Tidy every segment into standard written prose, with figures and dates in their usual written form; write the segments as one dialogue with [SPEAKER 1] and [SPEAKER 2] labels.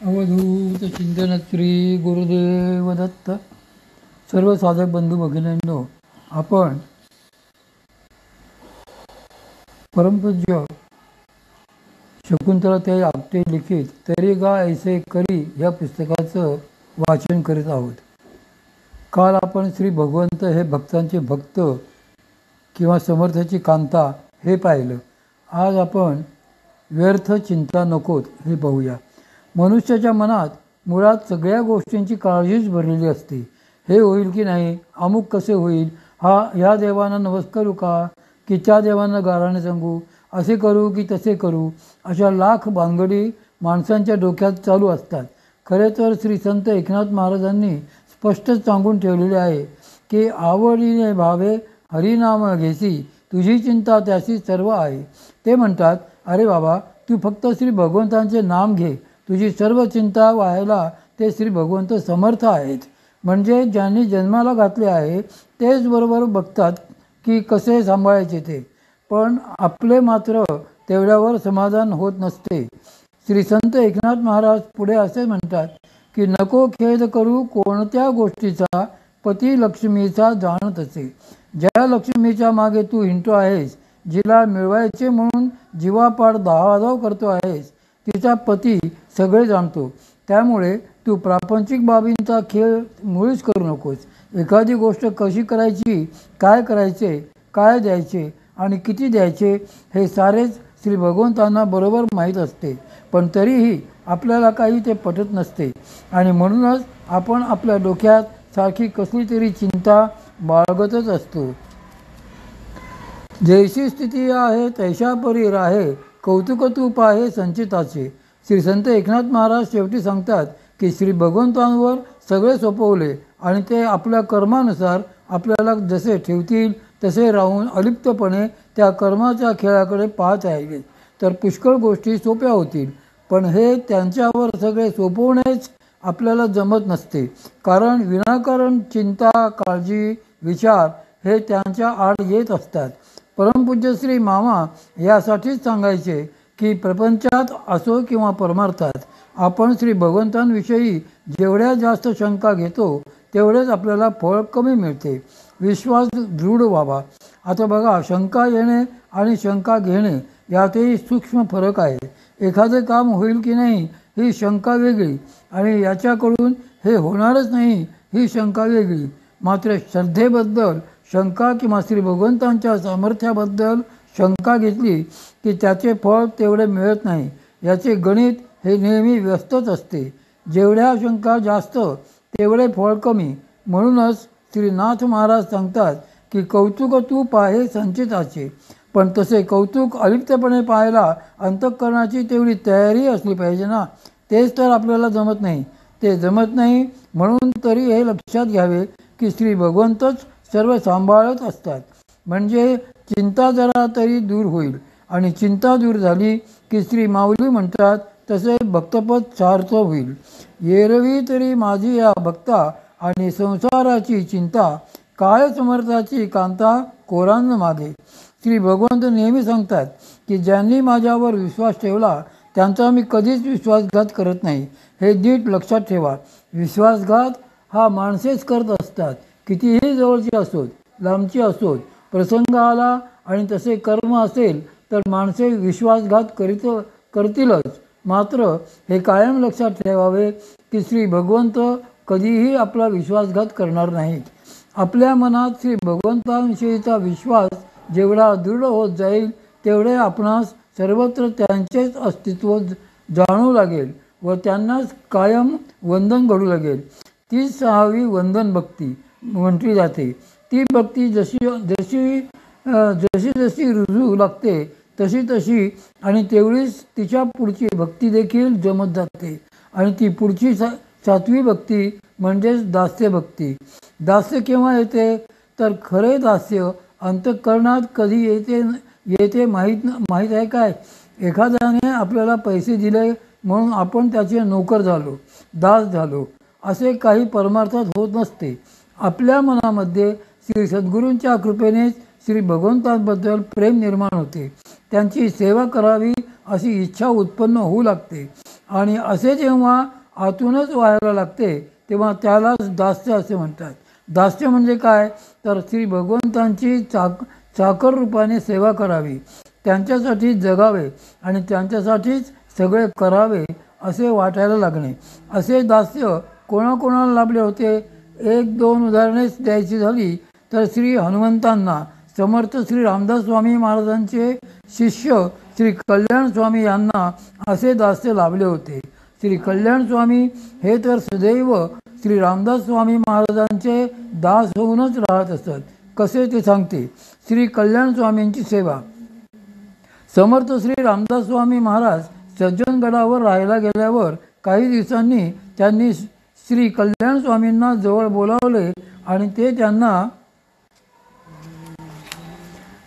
[SPEAKER 1] अवधूत चिंतन श्री गुरुदेव दत्त. सर्व साधक बंधू भगिनींनो, आपण परमपूज्य शकुंतलाताई आपटे लिखित तरी गा ऐसे करी या पुस्तकाचं वाचन करीत आहोत. काल आपण श्री भगवंत हे भक्तांचे भक्त किंवा समर्थाची कांता हे पाहिलं. आज आपण व्यर्थ चिंता नकोत हे पाहूया. मनुष्याच्या मनात मुळात सगळ्या गोष्टींची काळजीच भरलेली असते. हे होईल की नाही, अमुक कसे होईल, ह्या देवांना नमस्कारू का, की त्या देवांना गाराने सांगू, असे करू की तसे करू, अशा लाख भानगडी माणसांच्या डोक्यात चालू असतात. खरे तर श्री संत एकनाथ महाराजांनी स्पष्टच सांगून ठेवलेले आहे की आवडीने भावे हरिनाम घेसी, तुझी चिंता त्याशी सर्व आहे. ते म्हणतात, अरे बाबा, तू फक्त श्री भगवंतांचे नाम घे, तुझी सर्व चिंता व्हायला ते श्री भगवंत समर्थ आहेत. म्हणजे ज्यांनी जन्माला घातले आहे तेच बरोबर बघतात की कसे सांभाळायचे ते. पण आपले मात्र तेवढ्यावर समाधान होत नसते. श्री संत एकनाथ महाराज पुढे असे म्हणतात की नको खेद करू कोणत्या गोष्टीचा, पती लक्ष्मीचा जाणत असे. ज्या लक्ष्मीच्या मागे तू हिंडतो आहेस, जिला मिळवायचे म्हणून जीवापाड धावाधाव करतो आहेस, तिचा पती सगळे जाणतो. त्यामुळे तू प्रापंचिक बाबींचा खेळ मुळीच करू नकोस. एखादी गोष्ट कशी करायची, काय करायचे, काय द्यायचे आणि किती द्यायचे हे सारेच श्री भगवंतांना बरोबर माहीत असते. पण तरीही आपल्याला काही ते पटत नसते आणि म्हणूनच आपण आपल्या डोक्यात सारखी कसली तरी चिंता बाळगतच असतो. जैशी स्थिती आहे तैशा परी राहे, कौतुक तू पाहे संचिताचे. श्री संत एकनाथ महाराज शेवटी सांगतात की श्री भगवंतांवर सगळे सोपवले आणि ते आपल्या कर्मानुसार आपल्याला जसे ठेवतील तसे राहून अलिप्तपणे त्या कर्माच्या खेळाकडे पाहत राहिले तर पुष्कळ गोष्टी सोप्या होतील. पण हे त्यांच्यावर सगळे सोपवणेच आपल्याला जमत नसते. कारण विनाकारण चिंता, काळजी, विचार हे त्यांच्या आड येत असतात. परमपूज्य श्री मामा यासाठीच सांगायचे की प्रपंचात असो किंवा परमार्थात आपण श्री भगवंतांविषयी जेवढ्या जास्त शंका घेतो तेवढेच आपल्याला फळ कमी मिळते. विश्वास दृढ व्हावा. आता बघा, शंका येणे आणि शंका घेणे यातही सूक्ष्म फरक आहे. एखादे काम होईल की नाही ही शंका वेगळी आणि याच्याकडून हे होणारच नाही ही शंका वेगळी. मात्र श्रद्धेबद्दल शंका किंवा श्री भगवंतांच्या सामर्थ्याबद्दल शंका घेतली की त्याचे फळ तेवढे मिळत नाही. याचे गणित हे नेहमी व्यस्तच असते. जेवढ्या शंका जास्त तेवढे फळ कमी. म्हणूनच श्रीनाथ महाराज सांगतात की कौतुक तू पाहे संचिताचे. पण तसे कौतुक अलिप्तपणे पाहायला अंतःकरणाची तेवढी तयारी असली पाहिजे ना. तेच तर आपल्याला जमत नाही. ते जमत नाही म्हणून तरी हे लक्षात घ्यावे की श्री भगवंतच सर्व सांभाळत असतात. म्हणजे चिंता जरा तरी दूर होईल आणि चिंता दूर झाली की श्री माऊली म्हणतात तसे भक्तपद सार्थ होईल. एरवी तरी माझी या भक्ता आणि संसाराची चिंता, काय समर्थाची कांता कोरांना मागे. श्री भगवंत नेहमी सांगतात की ज्यांनी माझ्यावर विश्वास ठेवला त्यांचा मी कधीच विश्वासघात करत नाही. हे नीट लक्षात ठेवा. विश्वासघात हा माणसेच करत असतात. कितीही जवळची असोत, लांबची असोत, प्रसंग आला आणि तसे कर्म असेल तर माणसे विश्वासघात करतीलच. मात्र हे कायम लक्षात ठेवावे की श्री भगवंत कधीही आपला विश्वासघात करणार नाहीत. आपल्या मनात श्री भगवंतांविषयीचा विश्वास जेवढा दृढ होत जाईल तेवढे आपणास सर्वत्र त्यांचेच अस्तित्व जाणू लागेल व त्यांनाच कायम वंदन घडू लागेल. तीच 6वी वंदन भक्ती म्हटली जाते. ती भक्ती जशी जशी रुजू लागते तशी तशी आणि तेवढीच तिच्या पुढची भक्ती देखील जमत जाते. आणि ती पुढची 7वी भक्ती म्हणजेच दास्य भक्ती. दास्य केव्हा येते तर खरे दास्य अंतःकरणात कधी येते माहीत आहे काय? एखाद्याने आपल्याला पैसे दिले म्हणून आपण त्याचे नोकर झालो, दास झालो असे काही परमार्थात होत नसते. आपल्या मनामध्ये श्री सद्गुरूंच्या कृपेनेच श्री भगवंतांबद्दल प्रेम निर्माण होते. त्यांची सेवा करावी अशी इच्छा उत्पन्न होऊ लागते आणि असे जेव्हा आतूनच व्हायला लागते तेव्हा त्यालाच दास्य असे म्हणतात. दास्य म्हणजे काय, तर श्री भगवंतांची चाकर रूपाने सेवा करावी, त्यांच्यासाठी जगावे आणि त्यांच्यासाठीच सगळे करावे असे वाटायला लागणे. असे दास्य कोणाकोणाला लाभले होते? एक दोन उदाहरणेच द्यायची झाली तर श्री हनुमंतांना समर्थ श्री रामदास स्वामी महाराजांचे शिष्य श्री कल्याण स्वामी यांना असे दास्य लाभले होते. श्री कल्याण स्वामी हे तर सदैव श्री रामदास स्वामी महाराजांचे दास होऊनच राहत असत. कसे ते सांगते. श्री कल्याण स्वामींची सेवा. समर्थ श्री रामदास स्वामी महाराज सज्जनगडावर राहायला गेल्यावर काही दिवसांनी त्यांनी श्री कल्याण स्वामींना जवळ बोलावले आणि ते त्यांना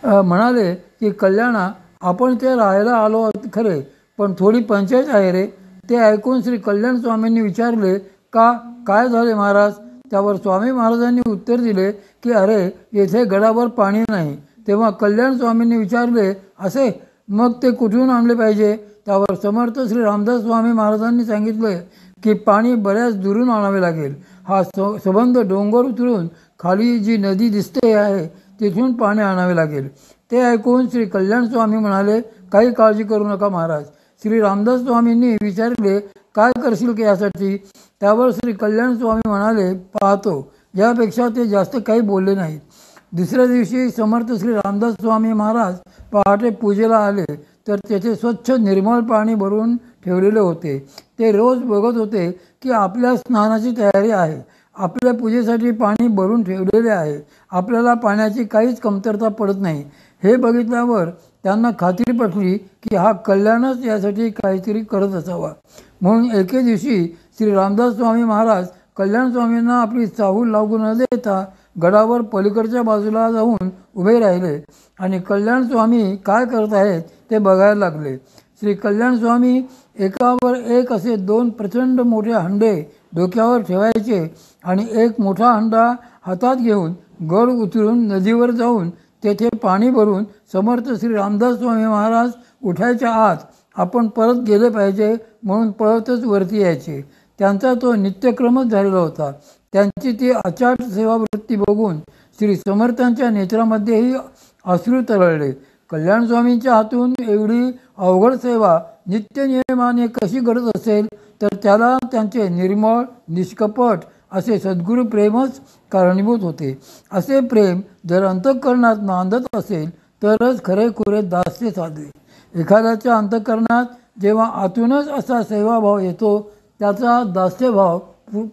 [SPEAKER 1] म्हणाले की कल्याणा, आपण ते राहायला आलो खरे, पण थोडी पंचायत आहे रे. ते ऐकून श्री कल्याण स्वामींनी विचारले, का, काय झाले महाराज? त्यावर स्वामी महाराजांनी उत्तर दिले की अरे, येथे गडावर पाणी नाही. तेव्हा कल्याण स्वामींनी विचारले, असे, मग ते कुठून आणले पाहिजे? त्यावर समर्थ श्री रामदास स्वामी महाराजांनी सांगितले की पाणी बऱ्याच दुरून आणावे लागेल. हा संबंध डोंगर उतरून खाली जी नदी दिसते आहे तिथून पाणी आणावे लागेल. ते ऐकून श्री कल्याण स्वामी म्हणाले, काही काळजी करू नका महाराज. श्री रामदास स्वामींनी विचारले, काय करशील की यासाठी? त्यावर श्री कल्याण स्वामी म्हणाले, पाहतो. यापेक्षा ते जास्त काही बोलले नाहीत. दुसऱ्या दिवशी समर्थ श्री रामदास स्वामी महाराज पहाटे पूजेला आले तर तेथे स्वच्छ निर्मळ पाणी भरून ठेवलेले होते. ते रोज बघत होते की आपल्या स्नानाची तयारी आहे, आपल्या पूजेसाठी पाणी भरून ठेवलेले आहे, आपल्याला पाण्याची काहीच कमतरता पडत नाही. हे बघितल्यावर त्यांना खात्री पटली की हा कल्याणच यासाठी काहीतरी करत असावा. म्हणून एके दिवशी श्री रामदास स्वामी महाराज कल्याण स्वामींना आपली चाहूल लागू न देता गडावर पलीकडच्या बाजूला जाऊन उभे राहिले आणि कल्याण स्वामी काय करत आहेत ते बघायला लागले. श्री कल्याण स्वामी एकावर एक असे दोन प्रचंड मोठे हंडे डोक्यावर ठेवायचे आणि एक मोठा हंडा हातात घेऊन गड उतरून नदीवर जाऊन तेथे पाणी भरून समर्थ श्री रामदास स्वामी महाराज उठायच्या आत आपण परत गेले पाहिजे म्हणून पळतच वरती यायचे. त्यांचा तो नित्यक्रमच झालेला होता. त्यांची ती अचाट सेवावृत्ती बघून श्री समर्थांच्या नेत्रामध्येही अश्रू तरळले. कल्याण स्वामींच्या हातून एवढी अवघड सेवा नित्य नियमाने कशी घडत असेल तर त्याला त्यांचे निर्मळ निष्कपट असे सद्गुरू प्रेमच कारणीभूत होते. असे प्रेम जर अंतःकरणात नांदत असेल तरच खरेखुरे दास्य साधे. एखाद्याच्या अंतःकरणात जेव्हा आतूनच असा सेवाभाव येतो त्याचा दास्यभाव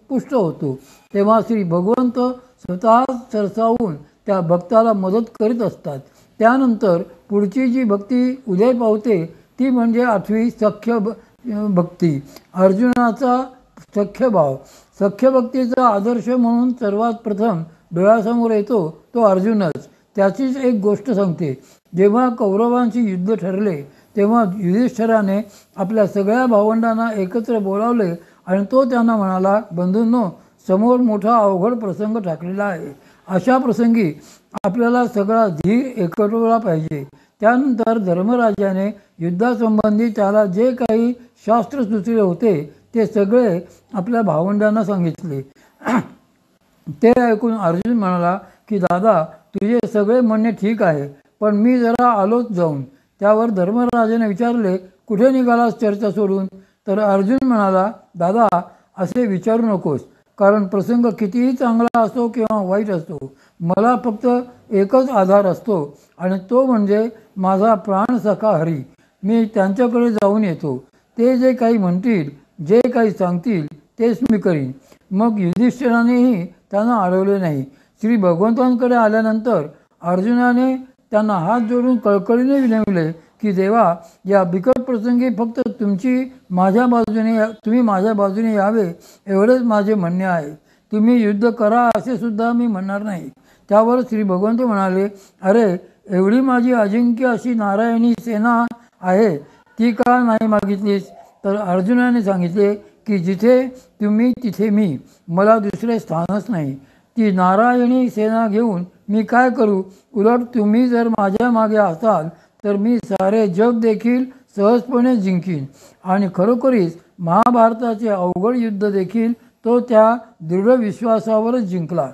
[SPEAKER 1] पुष्ट होतो तेव्हा श्री भगवंत स्वतः सरसावून त्या भक्ताला मदत करीत असतात. त्यानंतर पुढची जी भक्ती उदय पावते ती म्हणजे 8वी सख्य भक्ती, अर्जुनाचा सख्यभाव. सख्यभक्तीचा आदर्श म्हणून सर्वात प्रथम डोळ्यासमोर येतो तो अर्जुनच. त्याचीच एक गोष्ट सांगते. जेव्हा कौरवांची युद्ध ठरले तेव्हा युधिष्ठिराने आपल्या सगळ्या भावंडांना एकत्र बोलावले आणि तो त्यांना म्हणाला, बंधूंनो, समोर मोठा अवघड प्रसंग ठाकलेला आहे. अशा प्रसंगी आपल्याला सगळा धीर एकवटला पाहिजे. त्यानंतर धर्मराजाने युद्धासंबंधी त्याला जे काही शास्त्र सुचले होते ते सगळे आपल्या भावंडांना सांगितले. ते ऐकून अर्जुन म्हणाला की दादा, तुझे सगळे म्हणणे ठीक आहे, पण मी जरा आलोच जाऊन. त्यावर धर्मराजाने विचारले, कुठे निघालास चर्चा सोडून? तर अर्जुन म्हणाला, दादा, असे विचारू नकोस, कारण प्रसंग कितीही चांगला असो किंवा वाईट असतो, मला फक्त एकच आधार असतो आणि तो म्हणजे माझा प्राणसखा हरी. मी त्यांच्याकडे जाऊन येतो. ते जे काही म्हणतील, जे काही सांगतील तेच मी करीन. मग युधिष्ठिरानेही त्यांना अडवले नाही. श्री भगवंतांकडे आल्यानंतर अर्जुनाने त्यांना हात जोडून कळकळीने विनवले की देवा, या बिकट प्रसंगी फक्त तुम्ही माझ्या बाजूने यावे एवढेच माझे म्हणणे आहे. तुम्ही युद्ध करा असे सुद्धा मी म्हणणार नाही. त्यावर श्री भगवंत म्हणाले, अरे, एवढी माझी अजिंक्य अशी नारायणी सेना आहे, ती का नाही मागितलीस? तर अर्जुनाने सांगितले की जिथे तुम्ही तिथे मी, मला दुसरे स्थानच नाही. ती नारायणी सेना घेऊन मी काय करू? उलट तुम्ही जर माझ्या मागे असाल तर मी सारे जग देखील सहजपणे जिंकीन आणि खरोखरीच महाभारताचे अवघड युद्ध देखील तो त्या दृढ विश्वासावरच जिंकला.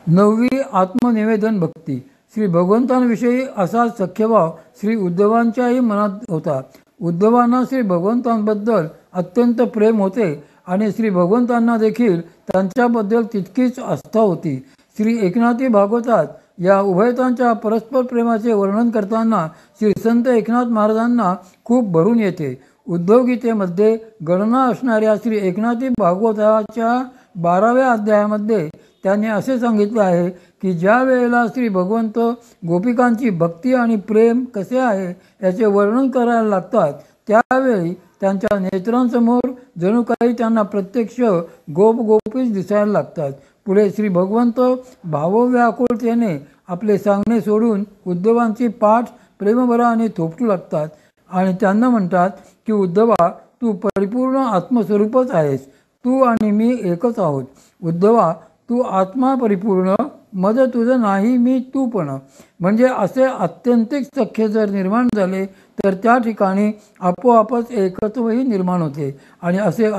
[SPEAKER 1] 9वी आत्मनिवेदन भक्ती. श्री भगवंतांविषयी असा सख्यभाव श्री उद्धवांच्याही मनात होता. उद्धवांना श्री भगवंतांबद्दल अत्यंत प्रेम होते आणि श्री भगवंतांना देखील त्यांच्याबद्दल तितकीच आस्था होती. श्री एकनाथी भागवतात या उभयतांच्या परस्पर प्रेमाचे वर्णन करताना श्री संत एकनाथ महाराजांना खूप भरून येते. उद्धव गीतेमध्ये गणना असणाऱ्या श्री एकनाथी भागवताच्या 12व्या अध्यायामध्ये त्यांनी असे सांगितले आहे की ज्या वेळेला श्री भगवंत गोपिकांची भक्ती आणि प्रेम कसे आहे याचे वर्णन करायला लागतात त्यावेळी त्यांच्या नेत्रांसमोर जणू काही त्यांना प्रत्यक्ष गोपीच दिसायला लागतात. पुढे श्री भगवंत भावव्याकुळतेने आपले सांगणे सोडून उद्धवांची पाठ प्रेमभराने थोपटू लागतात आणि त्यांना म्हणतात की उद्धवा, तू परिपूर्ण आत्मस्वरूपच आहेस. तू आणि मी एकच आहोत. उद्धवा, तू आत्मा परिपूर्ण, मज तुझं नाही, मी तू पण. म्हणजे असे आत्यंतिक सख्य जर निर्माण झाले तर त्या ठिकाणी आपोआपच एकत्वही निर्माण होते आणि असे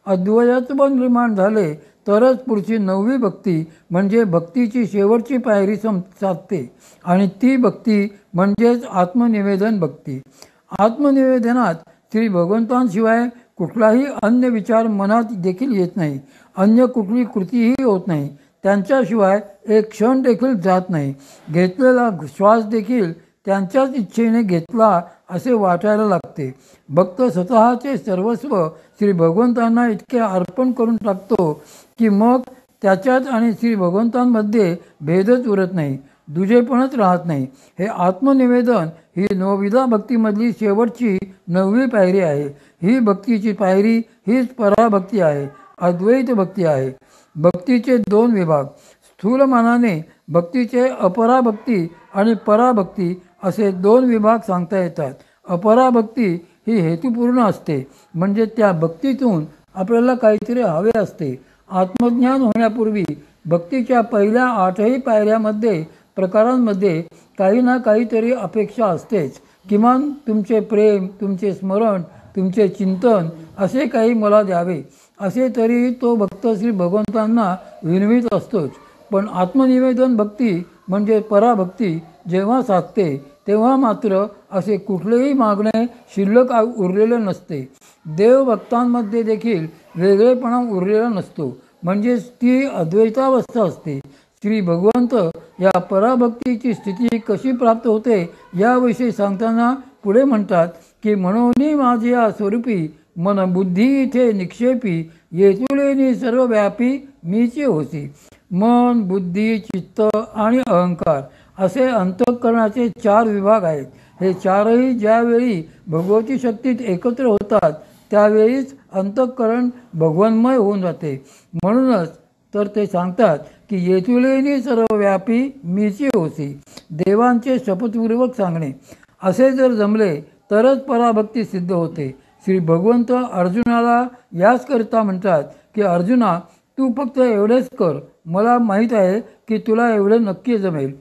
[SPEAKER 1] अद्वैत्व निर्माण झाले तरच पुढची 9वी भक्ती म्हणजे भक्तीची शेवटची पायरी साधते आणि ती भक्ती म्हणजेच आत्मनिवेदन भक्ती. आत्मनिवेदनात श्री भगवंतांशिवाय कुठलाही अन्य विचार मनात देखील येत नाही, अन्य कुठली कृतीही होत नाही, त्यांच्याशिवाय एक क्षण देखील जात नाही. घेतलेला श्वास देखील त्यांच्याच इच्छेने घेतला असे वाटायला लागते. भक्त स्वतःचे सर्वस्व श्री भगवंतांना इतके अर्पण करून टाकतो की मग त्याच्यात आणि श्री भगवंतांमध्ये भेदच उरत नाही, दुजेपणच राहत नाही. हे आत्मनिवेदन ही नवविधा भक्तीमधली शेवटची 9वी पायरी आहे. ही भक्तीची पायरी हीच पराभक्ती आहे, अद्वैत भक्ती आहे. भक्तीचे 2 विभाग. स्थूल मानाने भक्तीचे अपराभक्ती आणि पराभक्ती असे 2 विभाग सांगता येतात. अपराभक्ती ही हेतुपूर्ण असते, म्हणजे त्या भक्तीतून आपल्याला काहीतरी हवे असते. आत्मज्ञान होण्यापूर्वी भक्तीच्या पहिल्या 8ही पायऱ्यामध्ये प्रकारांमध्ये काही ना काहीतरी अपेक्षा असतेच. किमान तुमचे प्रेम, तुमचे स्मरण, तुमचे चिंतन असे काही मला द्यावे असे तरी तो भक्त श्री भगवंतांना विनवित असतोच. पण आत्मनिवेदन भक्ती म्हणजे पराभक्ती जेव्हा साधते तेव्हा मात्र असे कुठलेही मागणे शिल्लक उरलेले नसते. देवभक्तांमध्ये देखील वेगळेपणा उरलेला नसतो, म्हणजे ती अद्वैतावस्था असते. श्री भगवंत या पराभक्तीची स्थिती कशी प्राप्त होते याविषयी सांगताना पुढे म्हणतात की म्हणून माझ्या स्वरूपी मन बुद्धी इथे निक्षेपी येतुलेनी सर्व व्यापी मीचे होसी. मन, बुद्धी, चित्त आणि अहंकार असे अंतःकरणाचे 4 विभाग आहेत. हे 4ही ज्यावेळी भगवती शक्तीत एकत्र होतात त्यावेळीच अंतःकरण भगवन्मय होऊन जाते. म्हणूनच तर ते सांगतात की येतुलेनी सर्व व्यापी मीचे होसी. देवांचे शपथपूर्वक सांगणे असे जर जमले तरच पराभक्ती सिद्ध होते. श्री भगवंत अर्जुनाला याचकरिता म्हणतात की अर्जुना, तू फक्त एवढेच कर, मला माहीत आहे की तुला एवढे नक्की जमेल.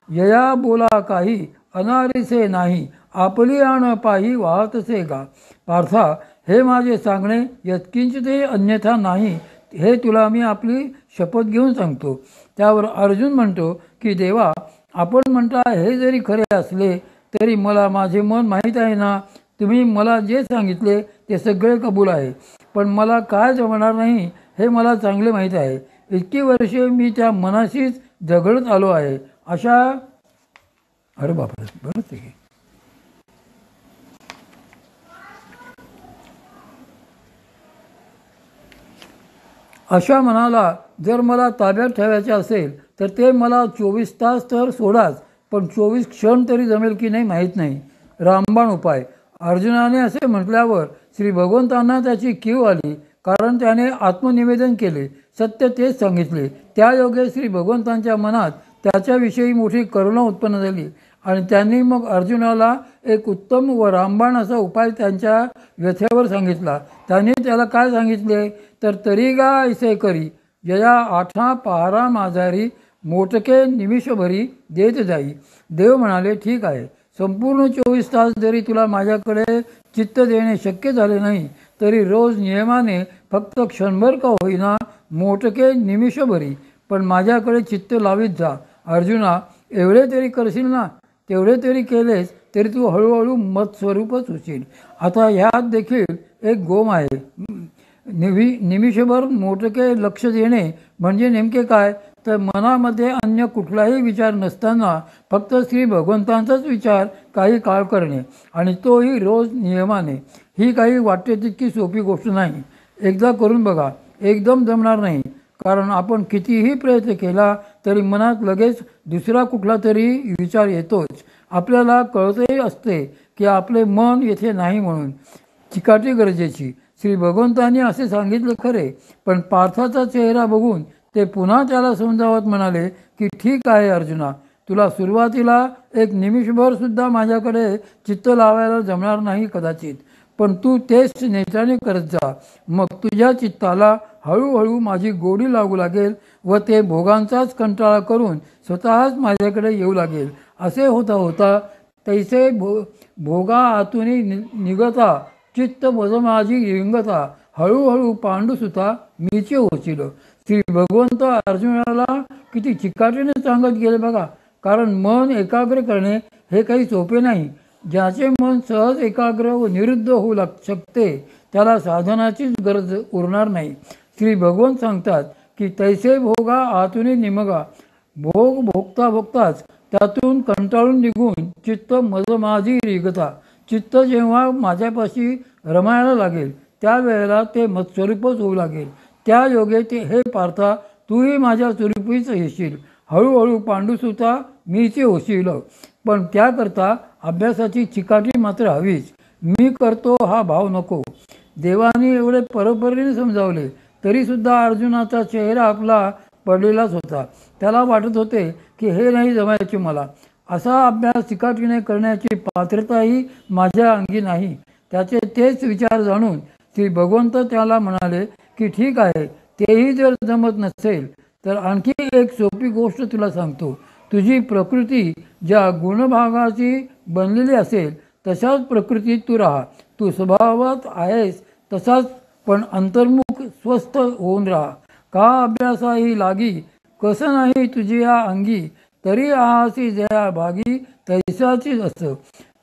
[SPEAKER 1] यया बोला काही अनारिसे नाही, आपली आण पाही वाहतसे गा. पार्था, हे माझे सांगणे यत्किंचितही अन्यथा नाही, हे तुला मी आपली शपथ घेऊन सांगतो. त्यावर अर्जुन म्हणतो की देवा, आपण म्हणता हे जरी खरे असले तरी मला माझे मन माहीत आहे ना. तुम्ही मला जे सांगितले ते सगळे कबूल आहे, पण मला काय जमणार नाही हे मला चांगले माहीत आहे. इतकी वर्षे मी त्या मनाशीच झगडत आलो आहे. अरे बापरे, बरंच आहे. अशा मनाला जर मला ताब्यात ठेवायचे असेल तर ते मला 24 तास तर सोडाच, पण 24 क्षण तरी जमेल की नाही माहीत नाही. रामबाण उपाय. अर्जुनाने असे म्हटल्यावर श्री भगवंतांना त्याची कीव आली, कारण त्याने आत्मनिवेदन केले, सत्य तेच सांगितले. त्या योगे श्री भगवंतांच्या मनात त्याच्याविषयी मोठी करुणा उत्पन्न झाली आणि त्यांनी मग अर्जुनाला एक उत्तम व रामबाण असा उपाय त्यांच्या व्यथेवर सांगितला. त्यांनी त्याला काय सांगितले तर तरी गा ऐसे करी, जया 8 पहारा माझारी, मोटके निमिषभरी देत जाई. देव म्हणाले, ठीक आहे, संपूर्ण 24 तास जरी तुला माझ्याकडे चित्त देणे शक्य झाले नाही तरी रोज नियमाने फक्त क्षणभर का होईना, मोठके निमिषभरी पण माझ्याकडे चित्त लावीत जा. अर्जुना, एवढे तरी करशील ना? तेवढे तरी केलेस तरी तू हळूहळू मत्स्वरूपच होशील. आता ह्यात देखील एक गोम आहे. निमिषभर मोठके लक्ष देणे म्हणजे नेमके काय? तर मनामध्ये अन्य कुठलाही विचार नसताना फक्त श्री भगवंतांचाच विचार काही काळ करणे आणि तोही रोज नियमाने. ही काही वाटते तितकी सोपी गोष्ट नाही. एकदा करून बघा. एकदम जमणार नाही, कारण आपण कितीही प्रयत्न केला तरी मनात लगेच दुसरा कुठला तरी विचार येतोच. आपल्याला कळतही असते की आपले मन येथे नाही म्हणून चिकाटी गरजेची. श्री भगवंतांनी असे सांगितले खरे, पण पार्थाचा चेहरा बघून ते पुन्हा त्याला समजावत म्हणाले की ठीक आहे अर्जुना, तुला सुरुवातीला एक निमिषभर सुद्धा माझ्याकडे चित्त लावायला जमणार नाही कदाचित, पण तू तेच नेटाने करत जा. मग तुझ्या चित्ताला हळूहळू माझी गोडी लागू लागेल व ते भोगांचाच कंटाळा करून स्वतःच माझ्याकडे येऊ लागेल. असे होता होता तैसे भोगा आतुनी निगता चित्त मज माझी रिंगता, हळूहळू पांडुसुता मीचे होशील. श्री भगवंत अर्जुनाला किती चिकाटीने सांगत गेले बघा. कारण मन एकाग्र करणे हे काही सोपे नाही. ज्याचे मन सहज एकाग्र व निरुद्ध होऊ शकते त्याला साधनाचीच गरज उरणार नाही. श्री भगवंत सांगतात की तैसे भोगा आतुनी निमगा, भोग भोगता भोगताच त्यातून कंटाळून निघून चित्त मज माझी रिगता. चित्त जेव्हा माझ्यापाशी रमायला लागेल त्यावेळेला ते मत्स्वरूपच होऊ लागेल. त्या योगे ते हे पार्था, तूही माझ्या स्वरूपीच येशील. हळूहळू पांडुसुता मीचे होशील. पण त्याकरता अभ्यासाची चिकाटी मात्र हवीच. मी करतो हा भाव नको. देवाने एवढे परोपरीने समजावले तरीसुद्धा अर्जुनाचा चेहरा आपला पडलेलाच होता. त्याला वाटत होते की हे नाही जमायचे मला. असा अभ्यास चिकाटीने करण्याची पात्रताही माझ्या अंगी नाही. त्याचे तेच विचार जाणून श्री भगवंत त्याला म्हणाले की ठीक आहे, तेही जर जमत नसेल तर आणखी एक सोपी गोष्ट तुला सांगतो. तुझी प्रकृती ज्या गुणभागाची बनलेली असेल तशाच प्रकृतीत तू राहा. तू स्वभावात आहेस तसाच, पण अंतर्मुख स्वस्थ होऊन राहा. का अभ्यासाही लागी, कसं नाही तुझी या अंगी, तरी आहासी जया भागी तैसाचीच असं.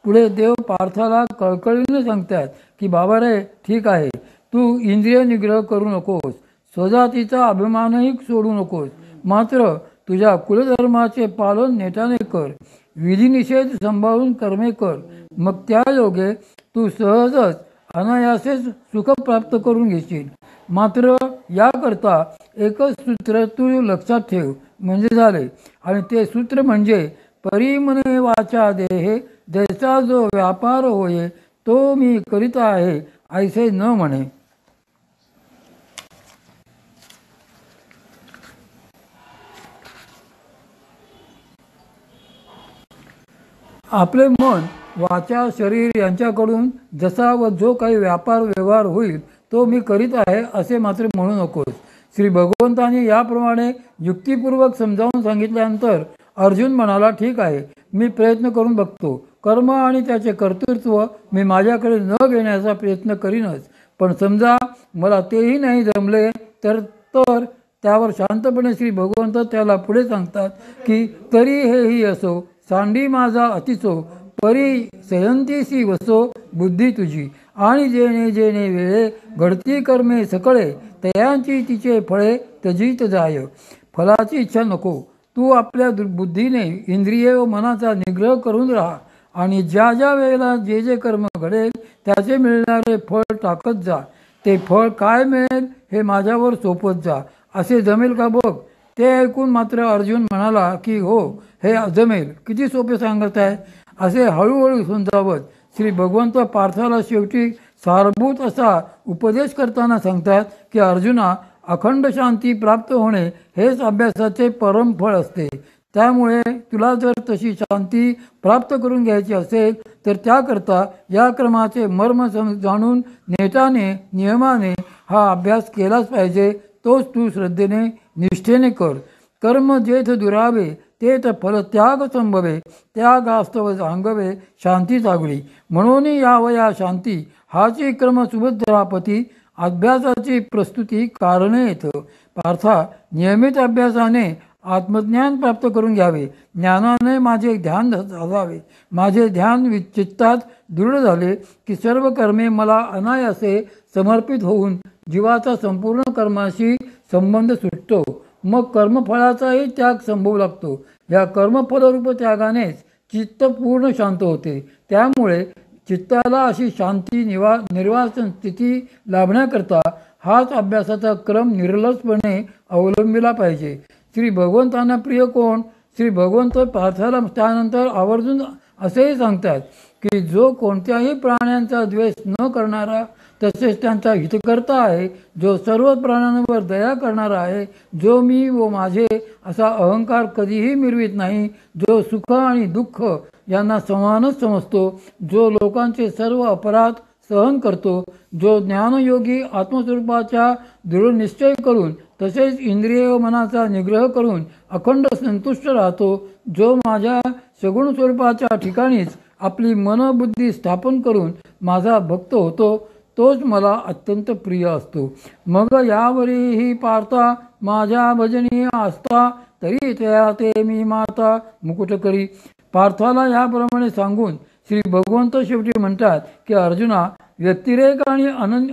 [SPEAKER 1] पुढे देव पार्थाला कळकळीने सांगतात की बाबा रे, ठीक आहे, तू इंद्रिय निग्रह करू नकोस, स्वजातीचा अभिमानही सोडू नकोस, मात्र तुझ्या कुलधर्माचे पालन नेटाने कर, विधिनिषेध सांभाळून कर्मे कर. मग त्या योगे तू सहजच अनायासेच सुख प्राप्त करून घेशील. मात्र याकरता एकच सूत्र तू लक्षात ठेव म्हणजे झाले. आणि ते सूत्र म्हणजे परिमने वाचा देहे, जैसा जो व्यापार होये तो मी करीत आहे ऐसे न म्हणे. आपले मन, वाचा, शरीर यांच्याकडून जसा व जो काही व्यापार व्यवहार होईल तो मी करीत आहे असे मात्र म्हणू नकोस. श्री भगवंतांनी याप्रमाणे युक्तिपूर्वक समजावून सांगितल्यानंतर अर्जुन म्हणाला, ठीक आहे, मी प्रयत्न करून बघतो. कर्म आणि त्याचे कर्तृत्व मी माझ्याकडे न घेण्याचा प्रयत्न करीनच. पण समजा मला तेही नाही जमले तर त्यावर शांतपणे श्री भगवंत त्याला पुढे सांगतात की तरी हेही असो, सांडी माझा अतिसो, परी सयंतीसी वसो बुद्धी तुझी. आणि जेणे जेणे वेळे घडती कर्मे सकळे, तयांची तिचे फळे तजीत जाय. फलाची इच्छा नको. तू आपल्या बुद्धीने इंद्रिय व मनाचा निग्रह करून राहा आणि ज्या ज्या वेळेला जे जे कर्म घडेल त्याचे मिळणारे फळ टाकत जा. ते फळ काय मिळेल हे माझ्यावर सोपत जा. असे जमेल का बघ. ते ऐकून मात्र अर्जुन म्हणाला की हो, हे जमेल. किती सोपे सांगत आहे. असे हळूहळू समजावत श्री भगवंत पार्थाला शेवटी सारभूत असा उपदेश करताना सांगतात की अर्जुना, अखंड शांती प्राप्त होणे हेच अभ्यासाचे परम फळ असते. त्यामुळे तुला जर तशी शांती प्राप्त करून घ्यायची असेल तर त्याकरता या क्रमाचे मर्म जाणून नेटाने नियमाने हा अभ्यास केलाच पाहिजे. तोच तू श्रद्धेने निष्ठेने कर. कर्म जेथ दुरावे ते फल त्याग संभवे, त्यागास्तव सांगवे शांती जागली. म्हणून यावया शांती हाची क्रम सुभद्रापती, अभ्यासाची प्रस्तुती कारणे येत. पार्था, नियमित अभ्यासाने आत्मज्ञान प्राप्त करून घ्यावे. ज्ञानाने माझे ध्यान साधावे. माझे ध्यान चित्तात दृढ झाले की सर्व कर्मे मला अनायासे समर्पित होऊन जीवाचा संपूर्ण कर्माशी संबंध सुटतो. मग कर्मफळाचाही त्याग संभवू लागतो. या कर्मफलरूप त्यागानेच चित्त पूर्ण शांत होते. त्यामुळे चित्ताला अशी शांती निर्वासन स्थिती लाभण्याकरता हाच अभ्यासाचा क्रम निर्लसपणे अवलंबिला पाहिजे. श्री भगवंतांना प्रिय कोण? श्री भगवंत पार्थाला त्यानंतर आवर्जून असेही सांगतात की जो कोणत्याही प्राण्यांचा द्वेष न करणारा, तसेच त्यांचा हितकर्ता आहे, जो सर्व प्राण्यांवर दया करणारा आहे, जो मी व माझे असा अहंकार कधीही मिरवित नाही, जो सुख आणि दुःख यांना समानच समजतो, जो लोकांचे सर्व अपराध सहन करतो, जो ज्ञानयोगी आत्मस्वरूपाचा दृढ निश्चय करून तसेच इंद्रिय व मनाचा निग्रह करून अखंड संतुष्ट राहतो, जो माझ्या सगुण स्वरूपाच्या ठिकाणीच आपली मनबुद्धी स्थापन करून माझा भक्त होतो, तोच मला अत्यंत प्रिय असतो. मग यावरीही पार्था माझ्या भजनीय आस्था, तरी तया ते मी माता मुकुट करी. पार्थाला याप्रमाणे सांगून श्री भगवंत शेवटी म्हणतात की अर्जुना, व्यतिरेक आणि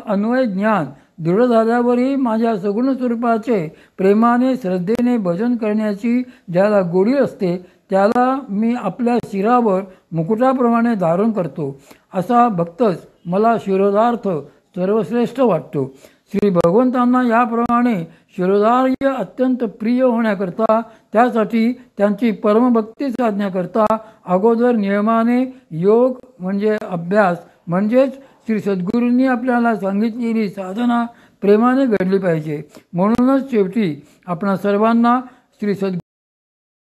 [SPEAKER 1] अन्वय ज्ञान दृढ झाल्यावरही माझ्या सगुण स्वरूपाचे प्रेमाने श्रद्धेने भजन करण्याची ज्याला गोडी असते, त्याला मी आपल्या शिरावर मुकुटाप्रमाणे धारण करतो. असा भक्तच मला शिरोधार्थ सर्वश्रेष्ठ वाटतो. श्री भगवंतांना याप्रमाणे शिरोधार्य अत्यंत प्रिय होण्याकरता, त्यासाठी त्यांची परमभक्ती साधण्याकरता अगोदर नियमाने योग म्हणजे अभ्यास, म्हणजेच श्री सद्गुरूंनी आपल्याला सांगितलेली साधना प्रेमाने घडली पाहिजे. म्हणूनच शेवटी आपणा सर्वांना श्री सद्गुरू